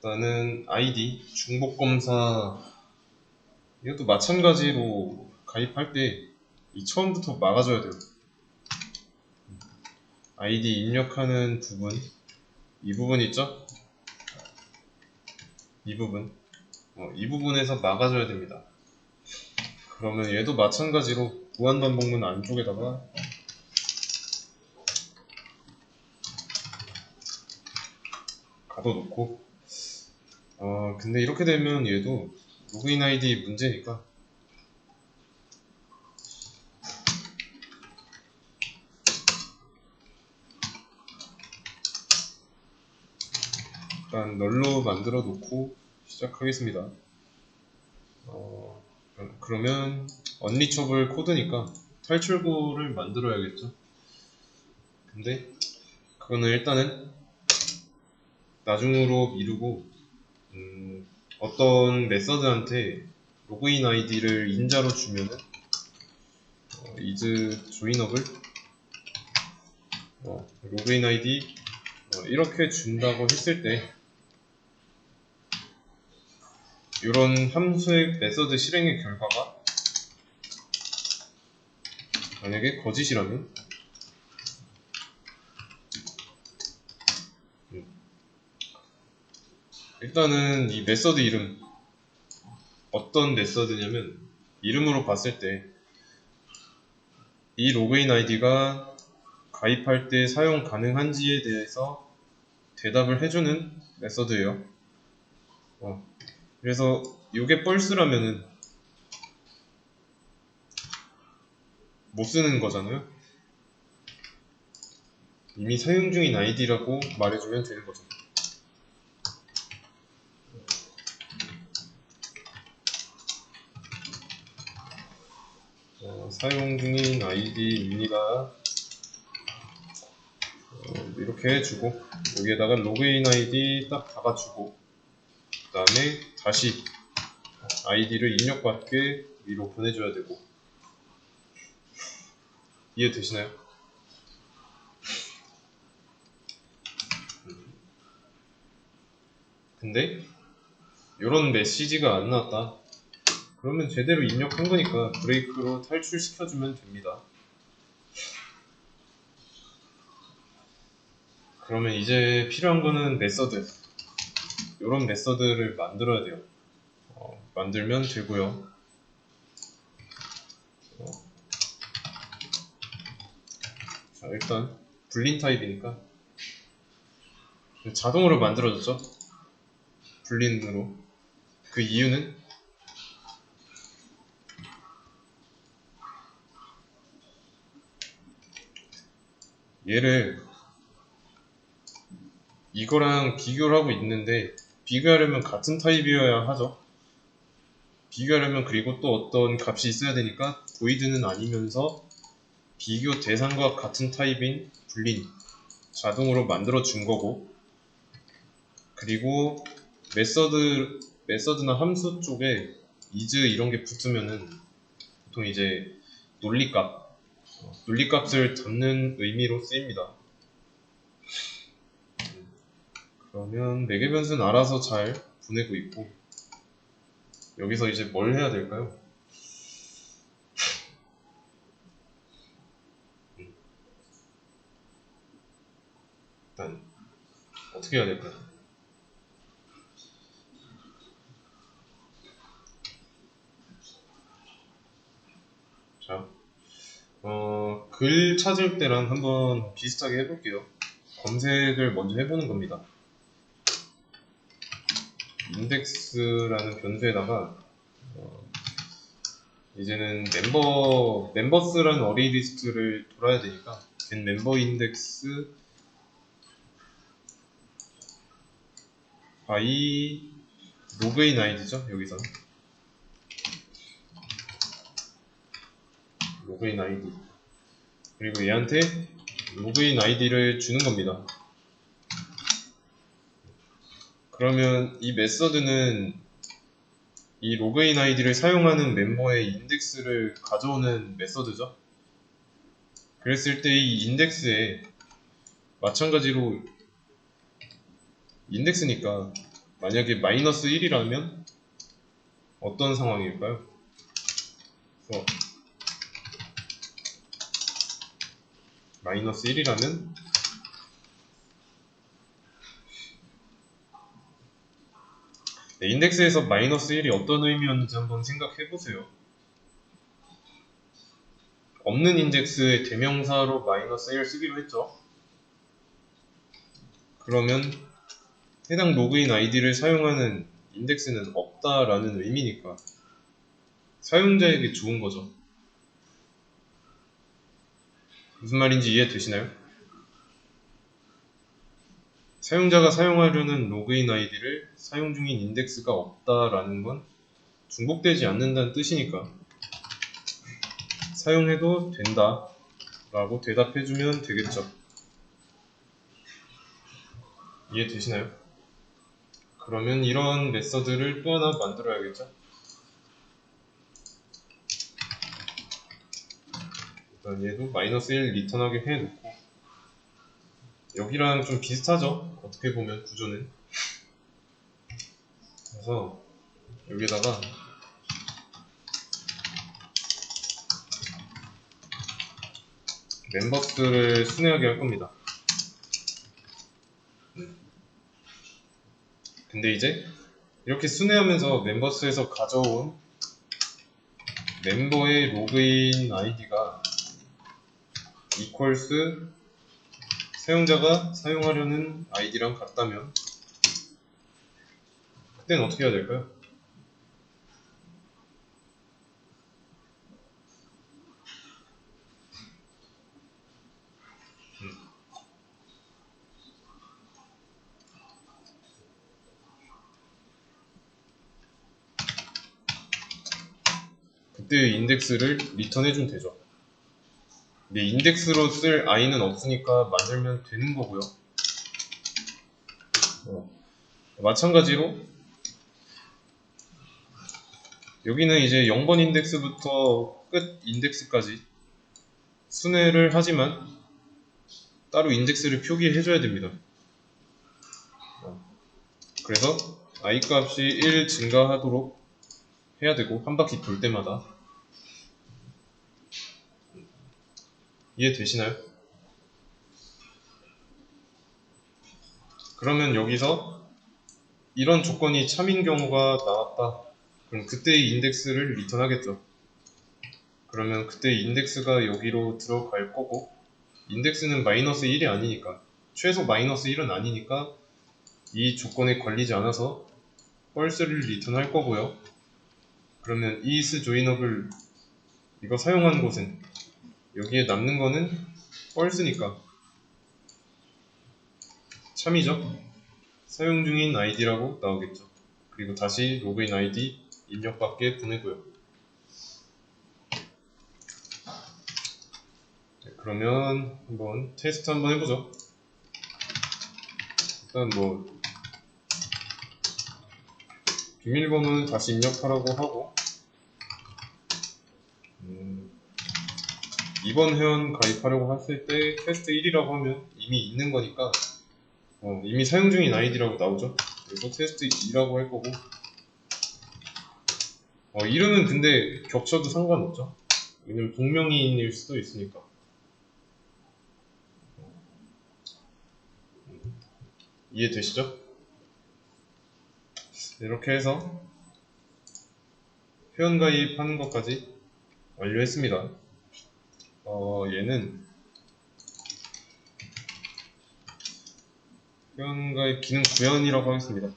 일단은 아이디 중복검사 이것도 마찬가지로 가입할 때 이 처음부터 막아줘야 돼요. 아이디 입력하는 부분, 이 부분 있죠? 이 부분, 이 부분에서 막아줘야 됩니다. 그러면 얘도 마찬가지로 무한반복문 안쪽에다가 가둬놓고 근데 이렇게 되면 얘도 로그인 아이디 문제니까 일단 널로 만들어 놓고 시작하겠습니다. 그러면 언리처블 코드니까 탈출구를 만들어야겠죠. 근데 그거는 일단은 나중으로 미루고 어떤 메서드한테 로그인 아이디를 인자로 주면은 is joinable 로그인 아이디 이렇게 준다고 했을 때 이런 함수의 메서드 실행의 결과가 만약에 거짓이라면 일단은 이 메서드 이름 어떤 메서드냐면 이름으로 봤을 때 이 로그인 아이디가 가입할 때 사용 가능한지에 대해서 대답을 해주는 메서드예요. 그래서 이게 false라면은 못 쓰는 거잖아요. 이미 사용 중인 아이디라고 말해주면 되는 거죠. 사용 중인 아이디입니다. 이렇게 해주고 여기에다가 로그인 아이디 딱 박아주고 그 다음에 다시 아이디를 입력받게 위로 보내줘야 되고 이해되시나요? 근데 이런 메시지가 안 나왔다. 그러면 제대로 입력한 거니까 브레이크로 탈출시켜주면 됩니다. 그러면 이제 필요한 거는 메서드. 이런 메서드를 만들어야 돼요. 만들면 되고요. 자, 일단 불린 타입이니까 자동으로 만들어졌죠? 불린으로. 그 이유는 얘를 이거랑 비교를 하고 있는데 비교하려면 같은 타입이어야 하죠. 비교하려면 그리고 또 어떤 값이 있어야 되니까 void는 아니면서 비교 대상과 같은 타입인 불린 자동으로 만들어 준 거고 그리고 메서드나 함수 쪽에 is 이런 게 붙으면은 보통 이제 논리값을 잡는 의미로 쓰입니다. 그러면 매개 변수는 알아서 잘 보내고 있고 여기서 이제 뭘 해야 될까요? 일단 어떻게 해야 될까요? 자, 글 찾을 때랑 한번 비슷하게 해볼게요. 검색을 먼저 해보는 겁니다. 인덱스라는 변수에다가 이제는 멤버스라는 어레이 리스트를 돌아야 되니까 get 멤버 인덱스 by 로그인 아이디죠. 여기서 로그인 아이디 그리고 얘한테 로그인 아이디를 주는 겁니다. 그러면 이 메서드는 이 로그인 아이디를 사용하는 멤버의 인덱스를 가져오는 메서드죠. 그랬을 때 이 인덱스에 마찬가지로 인덱스니까 만약에 마이너스 1이라면 어떤 상황일까요? 그래서 마이너스 1이라면 인덱스에서 마이너스 1이 어떤 의미였는지 한번 생각해보세요. 없는 인덱스의 대명사로 마이너스 1 쓰기로 했죠. 그러면 해당 로그인 아이디를 사용하는 인덱스는 없다라는 의미니까 사용자에게 좋은 거죠. 무슨 말인지 이해되시나요? 사용자가 사용하려는 로그인 아이디를 사용 중인 인덱스가 없다라는 건 중복되지 않는다는 뜻이니까 사용해도 된다 라고 대답해주면 되겠죠. 이해되시나요? 그러면 이런 메서드를 또 하나 만들어야겠죠. 일단 얘도 마이너스 1 리턴하게 해놓고 여기랑 좀 비슷하죠? 어떻게 보면 구조는. 그래서 여기다가 멤버스를 순회하게 할 겁니다. 근데 이제 이렇게 순회하면서 멤버스에서 가져온 멤버의 로그인 아이디가 equals 사용자가 사용하려는 아이디랑 같다면 그때는 어떻게 해야 될까요? 그때의 인덱스를 리턴해주면 되죠. 근데 인덱스로 쓸 i는 없으니까 만들면 되는 거고요. 마찬가지로 여기는 이제 0번 인덱스부터 끝 인덱스까지 순회를 하지만 따로 인덱스를 표기해줘야 됩니다. 그래서 i 값이 1 증가하도록 해야 되고 한 바퀴 돌 때마다. 이해되시나요? 그러면 여기서 이런 조건이 참인 경우가 나왔다. 그럼 그때의 인덱스를 리턴하겠죠. 그러면 그때 인덱스가 여기로 들어갈 거고 인덱스는 마이너스 1이 아니니까 최소 마이너스 1은 아니니까 이 조건에 걸리지 않아서 false를 리턴할 거고요. 그러면 is joinable 이거 사용한 곳은 여기에 남는 거는 false니까 참이죠. 사용 중인 아이디라고 나오겠죠. 그리고 다시 로그인 아이디 입력밖에 보내고요. 네, 그러면 한번 테스트 한번 해보죠. 일단 뭐 비밀번호는 다시 입력하라고 하고 이번 회원 가입하려고 했을 때 테스트 1이라고 하면 이미 있는 거니까 이미 사용 중인 아이디라고 나오죠. 그래서 테스트 2라고 할 거고 이름은 근데 겹쳐도 상관없죠. 왜냐면 동명이인일 수도 있으니까. 이해되시죠? 이렇게 해서 회원 가입하는 것까지 완료했습니다. 얘는 회원 가입 기능 구현이라고 하겠습니다.